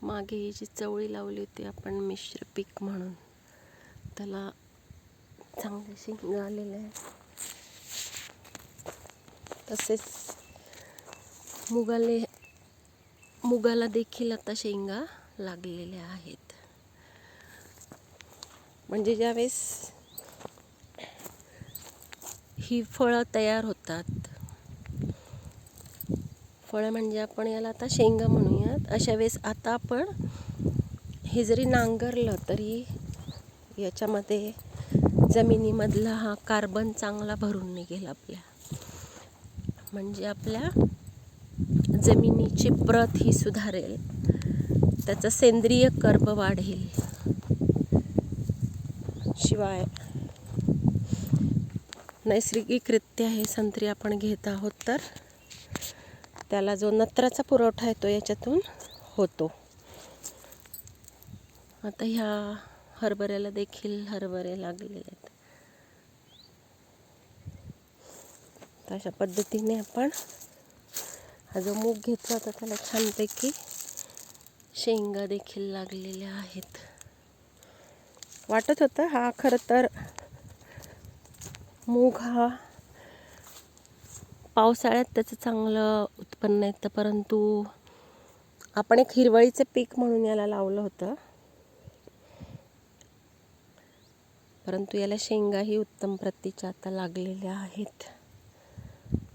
मागे ही जी चवळी लावली होती आपण मिश्र पीक म्हणून, त्याला चांगले शेंगा आलेले आहे. तसेच मुगाला देखील आता शेंगा लागलेल्या आहेत. म्हणजे ज्यावेळेस ही फळं तयार होतात, फळं म्हणजे आपण याला आता शेंगा म्हणूयात, अशा वेळेस आता आपण हे जरी नांगरलं तरी याच्यामध्ये जमिनीमधला हा कार्बन चांगला भरून निघेल आपल्या, म्हणजे आपल्या जमिनीची प्रत ही सुधारेल, त्याचा सेंद्रिय कर्ब वाढेल. शिवाय नैसर्गिकरित्या हे संत्री आपण घेत आहोत, तर त्याला जो नत्राचा पुरवठा येतो याच्यातून होतो. आता ह्या हरभऱ्याला देखील हरभरे लागलेले आहेत. तर अशा पद्धतीने आपण हा जो मूग घेतला होता त्याला छानपैकी शेंगा देखील लागलेल्या आहेत. वाटत होतं हा खरं तर मूग हा पावसाळ्यात त्याचं चांगलं उत्पन्न येतं, परंतु आपण एक हिरवळीचं पीक म्हणून याला लावलं होतं, परंतु याला शेंगाही उत्तम प्रतीच्या आता लागलेल्या आहेत.